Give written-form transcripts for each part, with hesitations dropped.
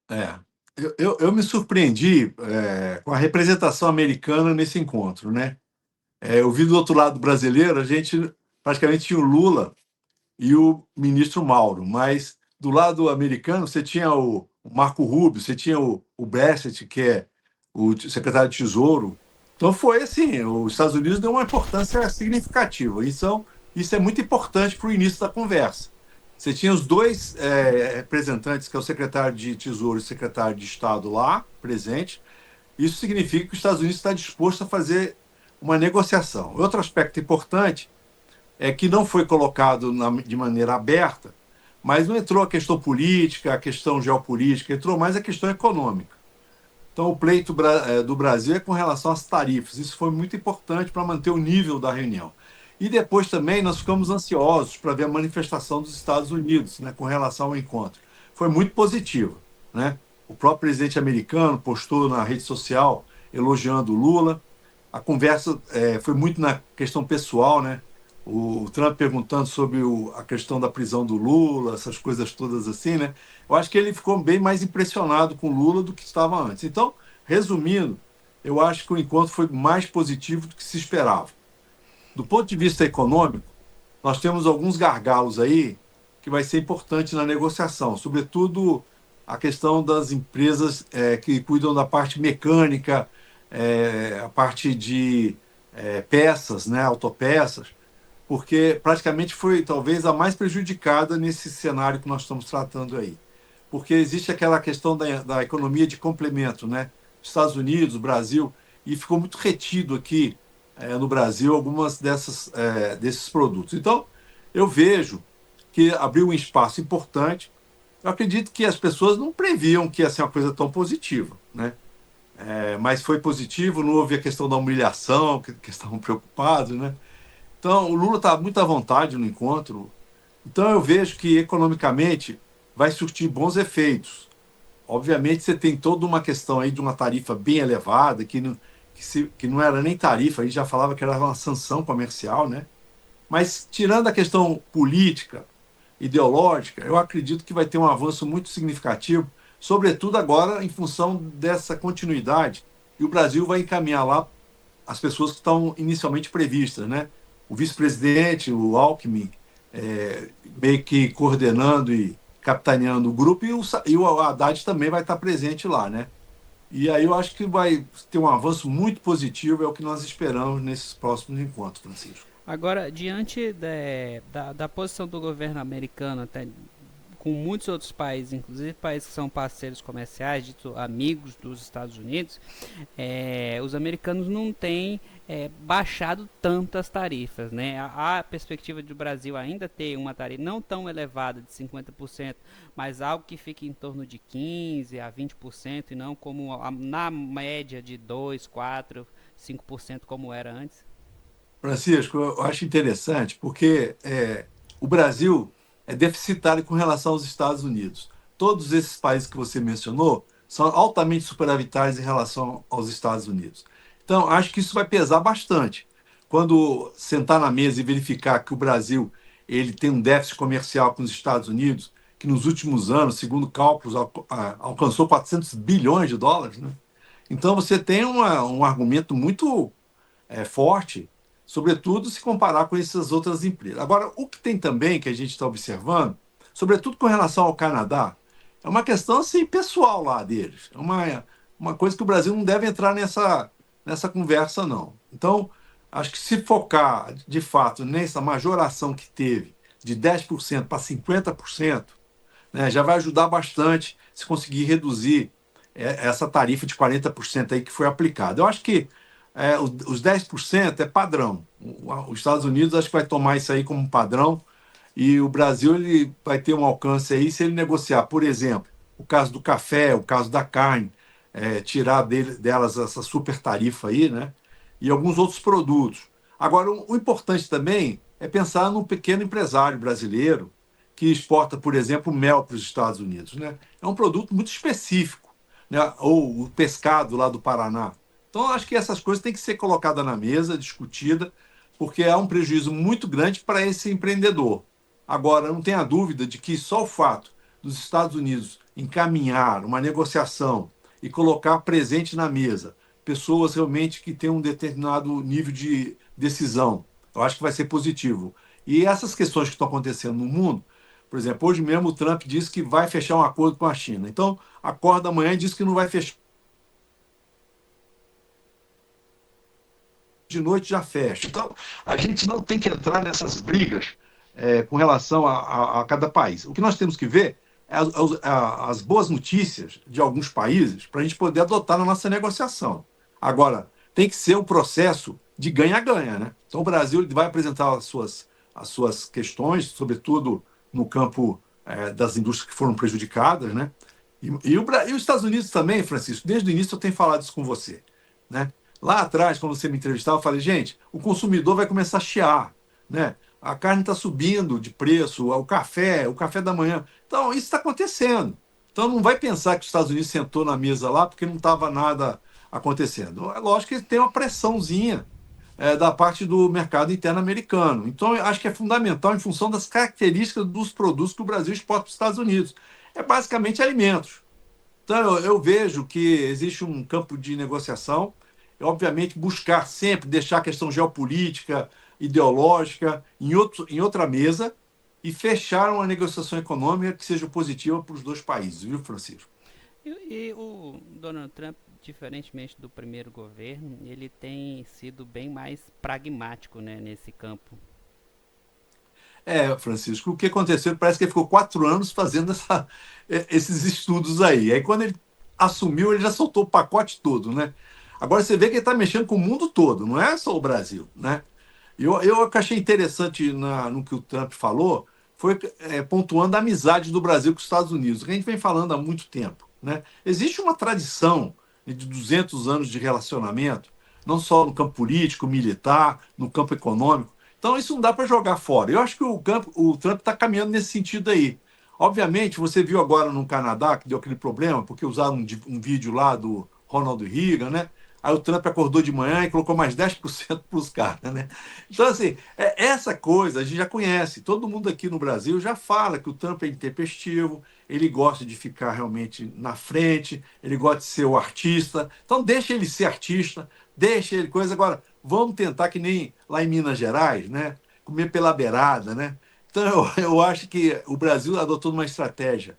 É. Eu me surpreendi com a representação americana nesse encontro, né? Eu vi do outro lado brasileiro, a gente praticamente tinha o Lula e o ministro Mauro, mas do lado americano você tinha o Marco Rubio, você tinha o Bassett, que é o secretário de Tesouro. Então foi assim, os Estados Unidos deu uma importância significativa. Isso é muito importante para o início da conversa. Você tinha os dois representantes, que é o secretário de Tesouro e o secretário de Estado lá, presente. Isso significa que os Estados Unidos está disposto a fazer uma negociação. Outro aspecto importante é que não foi colocado de maneira aberta, mas não entrou a questão política, a questão geopolítica, entrou mais a questão econômica. Então, o pleito do Brasil é com relação às tarifas. Isso foi muito importante para manter o nível da reunião. E depois também nós ficamos ansiosos para ver a manifestação dos Estados Unidos, né, com relação ao encontro. Foi muito positiva, né? O próprio presidente americano postou na rede social elogiando o Lula. A conversa foi muito na questão pessoal, né? O Trump perguntando sobre a questão da prisão do Lula, essas coisas todas assim, né? Eu acho que ele ficou bem mais impressionado com o Lula do que estava antes. Então, resumindo, eu acho que o encontro foi mais positivo do que se esperava. Do ponto de vista econômico, nós temos alguns gargalos aí que vai ser importante na negociação, sobretudo a questão das empresas que cuidam da parte mecânica, a parte de peças, né, autopeças, porque praticamente foi talvez a mais prejudicada nesse cenário que nós estamos tratando aí. Porque existe aquela questão da economia de complemento, né? Estados Unidos, Brasil, e ficou muito retido aqui no Brasil algumas desses produtos. Então, eu vejo que abriu um espaço importante. Eu acredito que as pessoas não previam que ia ser uma coisa tão positiva, né? Mas foi positivo, não houve a questão da humilhação, que estavam preocupados, né? Então, o Lula está muito à vontade no encontro. Então, eu vejo que, economicamente, vai surtir bons efeitos. Obviamente, você tem toda uma questão aí de uma tarifa bem elevada, que não era nem tarifa, aí já falava que era uma sanção comercial, né? Mas, tirando a questão política, ideológica, eu acredito que vai ter um avanço muito significativo, sobretudo agora em função dessa continuidade. E o Brasil vai encaminhar lá as pessoas que estão inicialmente previstas, né? O vice-presidente, o Alckmin, meio que coordenando e capitaneando o grupo, e o Haddad também vai estar presente lá, né? E aí eu acho que vai ter um avanço muito positivo, é o que nós esperamos nesses próximos encontros, Francisco. Agora, diante da posição do governo americano, até com muitos outros países, inclusive países que são parceiros comerciais, dito amigos dos Estados Unidos, os americanos não têm baixado tantas tarifas, né? A perspectiva do Brasil ainda ter uma tarifa não tão elevada de 50%, mas algo que fique em torno de 15 a 20% e não como na média de 2, 4, 5% como era antes. Francisco, eu acho interessante porque o Brasil é deficitário com relação aos Estados Unidos. Todos esses países que você mencionou são altamente superavitários em relação aos Estados Unidos. Então, acho que isso vai pesar bastante. Quando sentar na mesa e verificar que o Brasil ele tem um déficit comercial com os Estados Unidos, que nos últimos anos, segundo cálculos, alcançou 400 bilhões de dólares, né? Então, você tem um argumento muito forte, sobretudo se comparar com essas outras empresas. Agora, o que tem também que a gente está observando, sobretudo com relação ao Canadá, é uma questão assim, pessoal lá deles. É uma coisa que o Brasil não deve entrar nessa conversa, não. Então, acho que se focar, de fato, nessa majoração que teve de 10% para 50%, né, já vai ajudar bastante se conseguir reduzir essa tarifa de 40% aí que foi aplicada. Eu acho que os 10% é padrão. Os Estados Unidos acho que vai tomar isso aí como padrão e o Brasil ele vai ter um alcance aí se ele negociar, por exemplo, o caso do café, o caso da carne, tirar delas essa super tarifa aí, né? E alguns outros produtos. Agora, o importante também é pensar no pequeno empresário brasileiro que exporta, por exemplo, mel para os Estados Unidos, né? É um produto muito específico, né? Ou o pescado lá do Paraná. Então, acho que essas coisas têm que ser colocadas na mesa, discutida, porque há um prejuízo muito grande para esse empreendedor. Agora, não tenha dúvida de que só o fato dos Estados Unidos encaminhar uma negociação e colocar presente na mesa pessoas realmente que têm um determinado nível de decisão, eu acho que vai ser positivo. E essas questões que estão acontecendo no mundo, por exemplo, hoje mesmo o Trump disse que vai fechar um acordo com a China. Então, acorda amanhã e diz que não vai fechar. De noite já fecha. Então, a gente não tem que entrar nessas brigas com relação a cada país. O que nós temos que ver é as boas notícias de alguns países para a gente poder adotar na nossa negociação. Agora, tem que ser um processo de ganha-ganha, né? Então, o Brasil ele vai apresentar as suas questões, sobretudo no campo das indústrias que foram prejudicadas, né? E os Estados Unidos também, Francisco, desde o início eu tenho falado isso com você, né? Lá atrás, quando você me entrevistava, eu falei, gente, o consumidor vai começar a chiar, né? A carne está subindo de preço, o café da manhã. Então, isso está acontecendo. Então, não vai pensar que os Estados Unidos sentou na mesa lá porque não estava nada acontecendo. É lógico que tem uma pressãozinha da parte do mercado interno americano. Então, eu acho que é fundamental em função das características dos produtos que o Brasil exporta para os Estados Unidos. É basicamente alimentos. Então, eu vejo que existe um campo de negociação, e, obviamente, buscar sempre deixar a questão geopolítica, ideológica em outra mesa e fechar uma negociação econômica que seja positiva para os dois países, viu, Francisco? E o Donald Trump, diferentemente do primeiro governo, ele tem sido bem mais pragmático, né, nesse campo. Francisco, o que aconteceu? Parece que ele ficou 4 anos fazendo esses estudos aí. Aí, quando ele assumiu, ele já soltou o pacote todo, né? Agora você vê que ele está mexendo com o mundo todo, não é só o Brasil, né? Eu que achei interessante no que o Trump falou foi pontuando a amizade do Brasil com os Estados Unidos, que a gente vem falando há muito tempo, né? Existe uma tradição de 200 anos de relacionamento, não só no campo político, militar, no campo econômico. Então, isso não dá para jogar fora. Eu acho que o Trump está caminhando nesse sentido aí. Obviamente, você viu agora no Canadá que deu aquele problema, porque usaram um vídeo lá do Ronald Reagan, né? Aí o Trump acordou de manhã e colocou mais 10% para os caras, né? Então, assim, essa coisa a gente já conhece. Todo mundo aqui no Brasil já fala que o Trump é intempestivo, ele gosta de ficar realmente na frente, ele gosta de ser o artista. Então, deixa ele ser artista, deixa ele coisa. Agora, vamos tentar que nem lá em Minas Gerais, né? Comer pela beirada, né? Então, eu acho que o Brasil adotou uma estratégia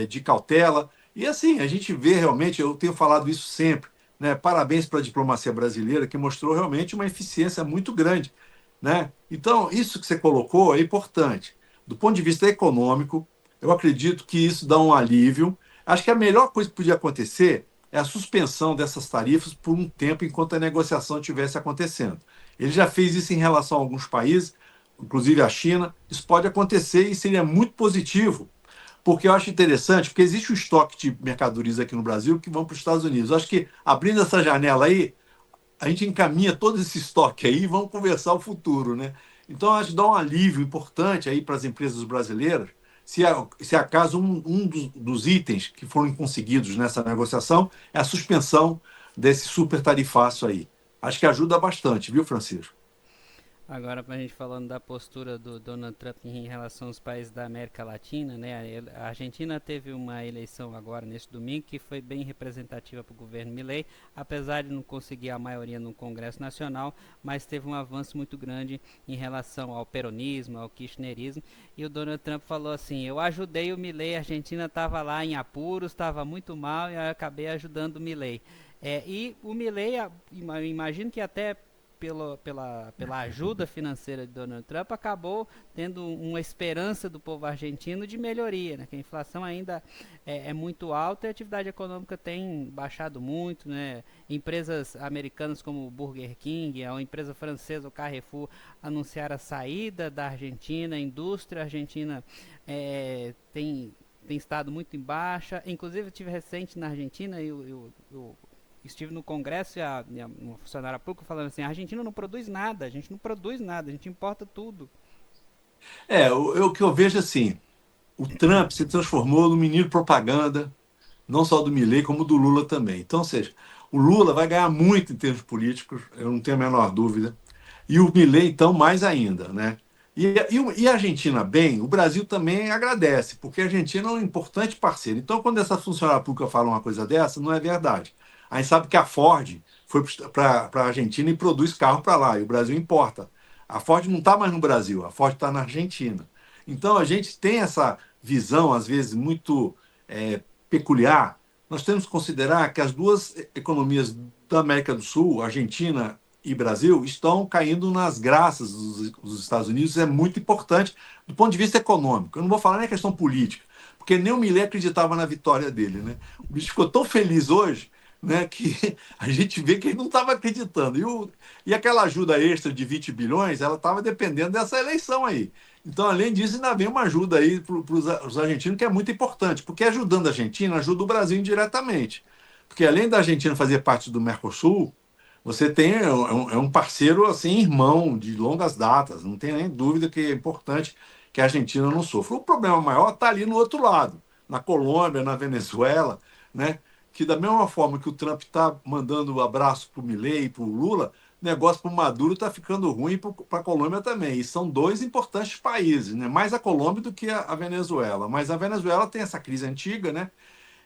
de cautela. E assim, a gente vê realmente, eu tenho falado isso sempre, né? Parabéns para a diplomacia brasileira, que mostrou realmente uma eficiência muito grande, né? Então, isso que você colocou é importante. Do ponto de vista econômico, eu acredito que isso dá um alívio. Acho que a melhor coisa que podia acontecer é a suspensão dessas tarifas por um tempo enquanto a negociação estivesse acontecendo. Ele já fez isso em relação a alguns países, inclusive a China. Isso pode acontecer e seria muito positivo, porque eu acho interessante, porque existe um estoque de mercadorias aqui no Brasil que vão para os Estados Unidos. Eu acho que abrindo essa janela aí, a gente encaminha todo esse estoque aí e vamos conversar o futuro, né? Então, acho que dá um alívio importante aí para as empresas brasileiras, se acaso um dos itens que foram conseguidos nessa negociação é a suspensão desse super tarifaço aí. Acho que ajuda bastante, viu, Francisco? Agora, para a gente falando da postura do Donald Trump em relação aos países da América Latina, né? A Argentina teve uma eleição agora neste domingo que foi bem representativa para o governo Milei, apesar de não conseguir a maioria no Congresso Nacional, mas teve um avanço muito grande em relação ao peronismo, ao kirchnerismo. E o Donald Trump falou assim: eu ajudei o Milei, a Argentina estava lá em apuros, estava muito mal e eu acabei ajudando o Milei. E o Milei, imagino que até pela ajuda financeira de Donald Trump, acabou tendo uma esperança do povo argentino de melhoria, né? Que a inflação ainda é muito alta e a atividade econômica tem baixado muito, né? Empresas americanas como o Burger King, a empresa francesa, o Carrefour, anunciaram a saída da Argentina, a indústria argentina tem estado muito em baixa. Inclusive, eu tive recente na Argentina e eu estive no Congresso e uma funcionária pública falando assim: a Argentina não produz nada, a gente não produz nada, a gente importa tudo. O que eu vejo assim, o Trump se transformou no menino propaganda, não só do Milei, como do Lula também. Então, ou seja, o Lula vai ganhar muito em termos políticos, eu não tenho a menor dúvida. E o Milei, então, mais ainda, né? E a Argentina bem, o Brasil também agradece, porque a Argentina é um importante parceiro. Então, quando essa funcionária pública fala uma coisa dessa, não é verdade. A gente sabe que a Ford foi para a Argentina e produz carro para lá, e o Brasil importa. A Ford não está mais no Brasil, a Ford está na Argentina. Então, a gente tem essa visão, às vezes, muito peculiar. Nós temos que considerar que as duas economias da América do Sul, Argentina e Brasil, estão caindo nas graças dos Estados Unidos. Isso é muito importante do ponto de vista econômico. Eu não vou falar nem a questão política, porque nem o Milei acreditava na vitória dele. Né? O bicho ficou tão feliz hoje, né, que a gente vê que ele não estava acreditando. E aquela ajuda extra de 20 bilhões, ela estava dependendo dessa eleição aí. Então, além disso, ainda vem uma ajuda aí para os argentinos, que é muito importante, porque ajudando a Argentina, ajuda o Brasil indiretamente. Porque além da Argentina fazer parte do Mercosul, você tem é um parceiro assim, irmão de longas datas, não tem nem dúvida que é importante que a Argentina não sofra. O problema maior está ali no outro lado, na Colômbia, na Venezuela, né? Que da mesma forma que o Trump está mandando abraço para o Milei e para o Lula, o negócio para o Maduro está ficando ruim para a Colômbia também. E são dois importantes países, né? Mais a Colômbia do que a Venezuela. Mas a Venezuela tem essa crise antiga, né?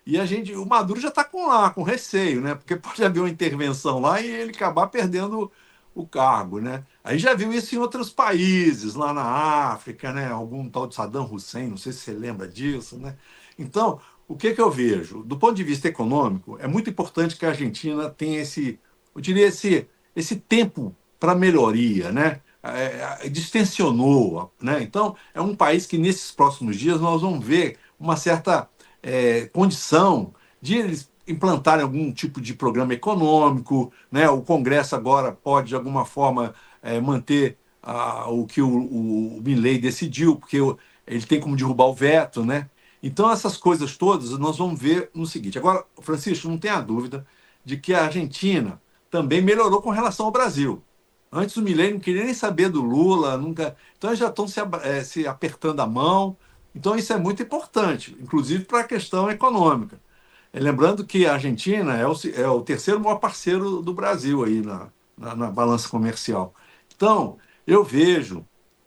E o Maduro já está com receio, né? Porque pode haver uma intervenção lá e ele acabar perdendo o cargo, né? Aí já viu isso em outros países, lá na África, né? Algum tal de Saddam Hussein, não sei se você lembra disso, né? Então, o que que eu vejo? Do ponto de vista econômico, é muito importante que a Argentina tenha eu diria, esse tempo para melhoria, né? Distensionou, né? Então, é um país que nesses próximos dias nós vamos ver uma certa condição de eles implantarem algum tipo de programa econômico, né? O Congresso agora pode, de alguma forma, manter o que o Milei decidiu, porque ele tem como derrubar o veto, né? Então, essas coisas todas nós vamos ver no seguinte. Agora, Francisco, não tenha dúvida de que a Argentina também melhorou com relação ao Brasil. Antes o Milei não queria nem saber do Lula, nunca. Então eles já estão se apertando a mão. Então isso é muito importante, inclusive para a questão econômica. Lembrando que a Argentina é o terceiro maior parceiro do Brasil aí na balança comercial. Então, eu vejo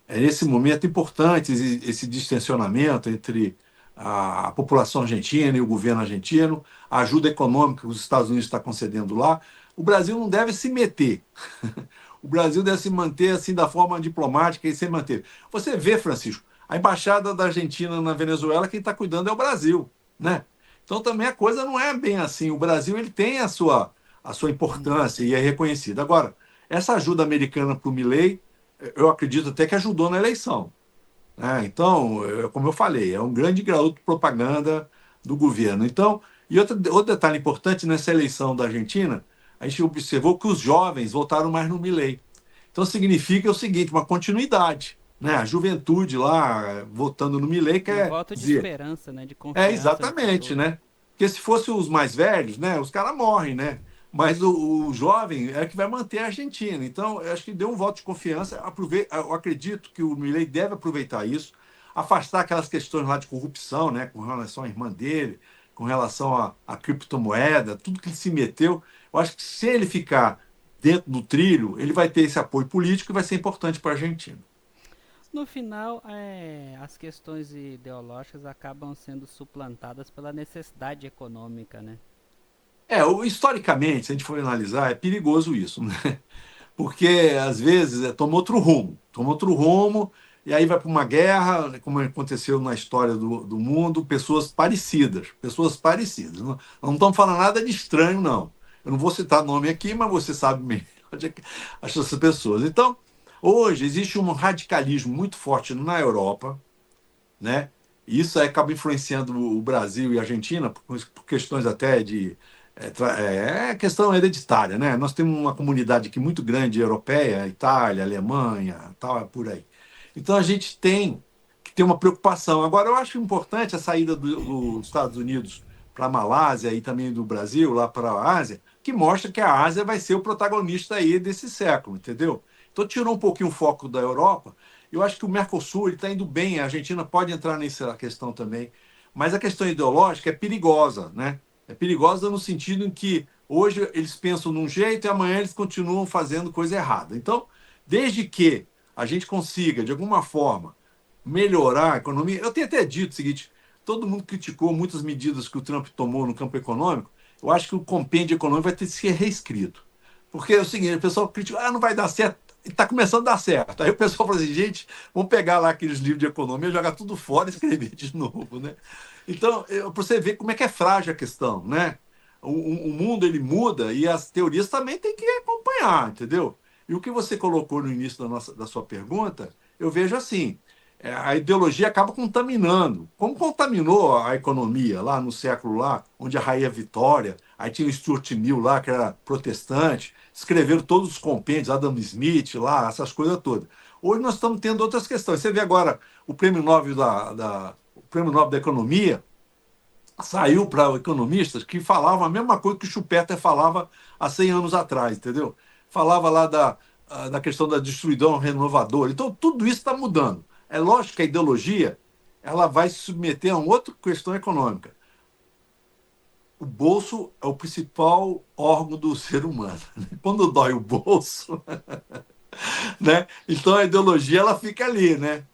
nesse momento importante esse distensionamento entre a população argentina e o governo argentino, a ajuda econômica que os Estados Unidos estão concedendo lá. O Brasil não deve se meter. O Brasil deve se manter assim da forma diplomática e se manter. Você vê, Francisco, a embaixada da Argentina na Venezuela, quem está cuidando é o Brasil, né? Então também a coisa não é bem assim. O Brasil ele tem a sua importância e é reconhecido. Agora, essa ajuda americana para o Milei, eu acredito até que ajudou na eleição. Né? Então, como eu falei, é um grande garoto de propaganda do governo. Então, e outro detalhe importante nessa eleição da Argentina, a gente observou que os jovens votaram mais no Milei. Então significa o seguinte, uma continuidade, né? A juventude lá votando no Milei Um quer voto de dizer, esperança, né? De confiança no exatamente, futuro. né? Porque se fossem os mais velhos, né, os caras morrem, né? Mas o jovem é que vai manter a Argentina. Então, eu acho que deu um voto de confiança. Eu acredito que o Milei deve aproveitar isso, afastar aquelas questões lá de corrupção, né, com relação à irmã dele, com relação à criptomoeda, tudo que ele se meteu. Eu acho que se ele ficar dentro do trilho, ele vai ter esse apoio político e vai ser importante para a Argentina. No final, as questões ideológicas acabam sendo suplantadas pela necessidade econômica, né? Historicamente, se a gente for analisar, é perigoso isso, né? Porque às vezes toma outro rumo, e aí vai para uma guerra, como aconteceu na história do mundo, pessoas parecidas. Não estamos falando nada de estranho, não. Eu não vou citar nome aqui, mas você sabe melhor essas pessoas. Então, hoje existe um radicalismo muito forte na Europa, né? E isso aí acaba influenciando o Brasil e a Argentina por questões até de questão hereditária, né? Nós temos uma comunidade aqui muito grande europeia, Itália, Alemanha, tal, é por aí. Então a gente tem que ter uma preocupação. Agora eu acho importante a saída dos Estados Unidos para a Malásia e também do Brasil lá para a Ásia, que mostra que a Ásia vai ser o protagonista aí desse século, entendeu? Então tirou um pouquinho o foco da Europa. Eu acho que o Mercosul está indo bem, a Argentina pode entrar nessa questão também, mas a questão ideológica é perigosa, né? É perigosa no sentido em que hoje eles pensam num jeito e amanhã eles continuam fazendo coisa errada. Então, desde que a gente consiga, de alguma forma, melhorar a economia. Eu tenho até dito o seguinte: todo mundo criticou muitas medidas que o Trump tomou no campo econômico. Eu acho que o compêndio econômico vai ter que ser reescrito. Porque é o seguinte: o pessoal critica, não vai dar certo. Está começando a dar certo. Aí o pessoal fala assim, gente, vamos pegar lá aqueles livros de economia, jogar tudo fora e escrever de novo, né? Então, para você ver como é que é frágil a questão, né? O mundo ele muda e as teorias também têm que acompanhar, entendeu? E o que você colocou no início da sua pergunta, eu vejo assim: a ideologia acaba contaminando. Como contaminou a economia lá no século lá, onde a Rainha Vitória, aí tinha o Stuart Mill lá, que era protestante, escreveram todos os compêndios, Adam Smith lá, essas coisas todas. Hoje nós estamos tendo outras questões. Você vê agora o o Prêmio Nobel da Economia, saiu para economistas que falavam a mesma coisa que o Schumpeter falava há 100 anos atrás, entendeu? Falava lá da questão da destruição renovadora. Então, tudo isso está mudando. É lógico que a ideologia ela vai se submeter a uma outra questão econômica. O bolso é o principal órgão do ser humano. Quando dói o bolso, né? Então a ideologia ela fica ali, né?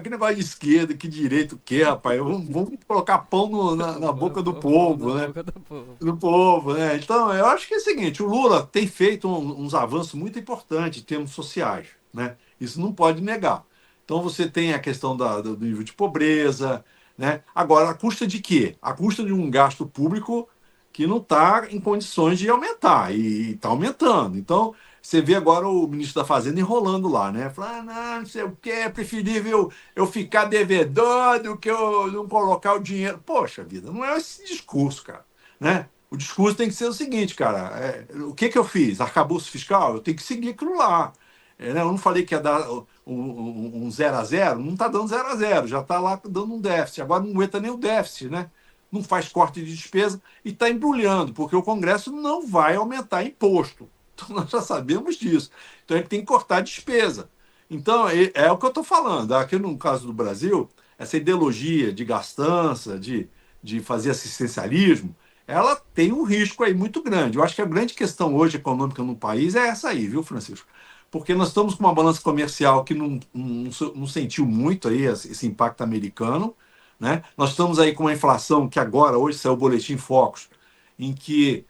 Que negócio de esquerda, que direito, o quê, rapaz? Vamos colocar pão na boca do Pôr pão na povo, né? boca do povo. Do povo, né? Então, eu acho que é o seguinte: o Lula tem feito uns avanços muito importantes em termos sociais, né? Isso não pode negar. Então, você tem a questão do nível de pobreza, né? Agora, a custa de quê? A custa de um gasto público que não está em condições de aumentar, e está aumentando. Então, você vê agora o ministro da Fazenda enrolando lá, né? Falando, não sei o quê, é preferível eu ficar devedor do que eu não colocar o dinheiro. Poxa vida, não é esse discurso, cara, né? O discurso tem que ser o seguinte, cara: o que que eu fiz? Arcabouço fiscal? Eu tenho que seguir aquilo lá. Né? Eu não falei que ia dar um 0 a 0, não está dando 0 a 0, já está lá dando um déficit. Agora não aguenta nem o déficit, né? Não faz corte de despesa e está embrulhando, porque o Congresso não vai aumentar imposto. Então nós já sabemos disso. Então ele tem que cortar despesa. Então é o que eu estou falando. Aqui no caso do Brasil, essa ideologia de gastança, de fazer assistencialismo, ela tem um risco aí muito grande. Eu acho que a grande questão hoje econômica no país é essa aí, viu, Francisco? Porque nós estamos com uma balança comercial que não sentiu muito aí esse impacto americano, né? Nós estamos aí com uma inflação que agora, hoje saiu o Boletim Focus, em que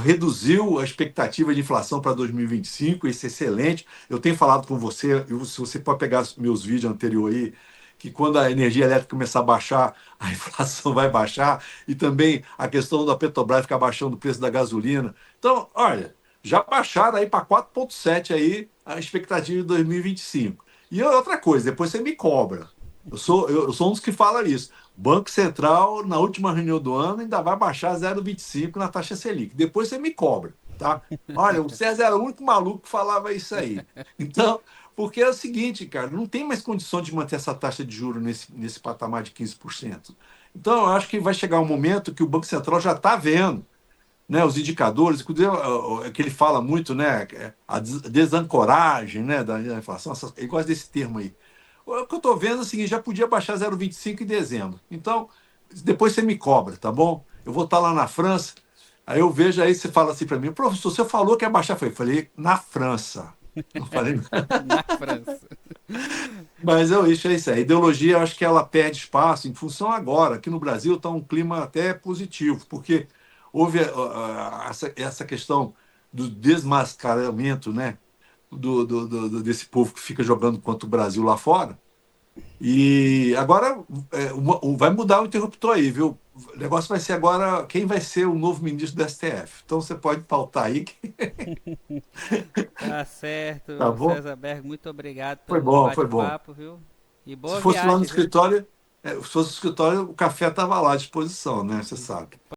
reduziu a expectativa de inflação para 2025, isso é excelente. Eu tenho falado com você, se você pode pegar meus vídeos anteriores aí, que quando a energia elétrica começar a baixar, a inflação vai baixar, e também a questão da Petrobras ficar baixando o preço da gasolina. Então, olha, já baixaram aí para 4,7 aí a expectativa de 2025. E outra coisa, depois você me cobra. Eu sou um dos que fala isso. Banco Central, na última reunião do ano, ainda vai baixar 0,25 na taxa Selic. Depois você me cobra, tá? Olha, o César era o único maluco que falava isso aí. Então, porque é o seguinte, cara, não tem mais condição de manter essa taxa de juros nesse patamar de 15%. Então, eu acho que vai chegar um momento que o Banco Central já está vendo, né, os indicadores, inclusive que ele fala muito, né, a desancoragem, né, da inflação, ele gosta desse termo aí. O que eu estou vendo é o seguinte: já podia baixar 0,25 em dezembro. Então, depois você me cobra, tá bom? Eu vou estar lá na França, aí eu vejo, aí você fala assim para mim: professor, você falou que ia baixar. Eu falei, na França. Não falei. Na França. Mas isso é isso aí. A ideologia, eu acho que ela perde espaço em função agora. Aqui no Brasil está um clima até positivo, porque houve essa questão do desmascaramento, né? Desse povo que fica jogando contra o Brasil lá fora. E agora vai mudar o interruptor aí, viu? O negócio vai ser agora quem vai ser o novo ministro do STF. Então você pode pautar aí. Tá certo, Tá bom? César Berg, muito obrigado Foi pelo bom, foi bom. bate-papo, viu? E Se boa fosse lá no viagem, viu? escritório, se fosse no escritório, o café estava lá à disposição, né? Você sabe.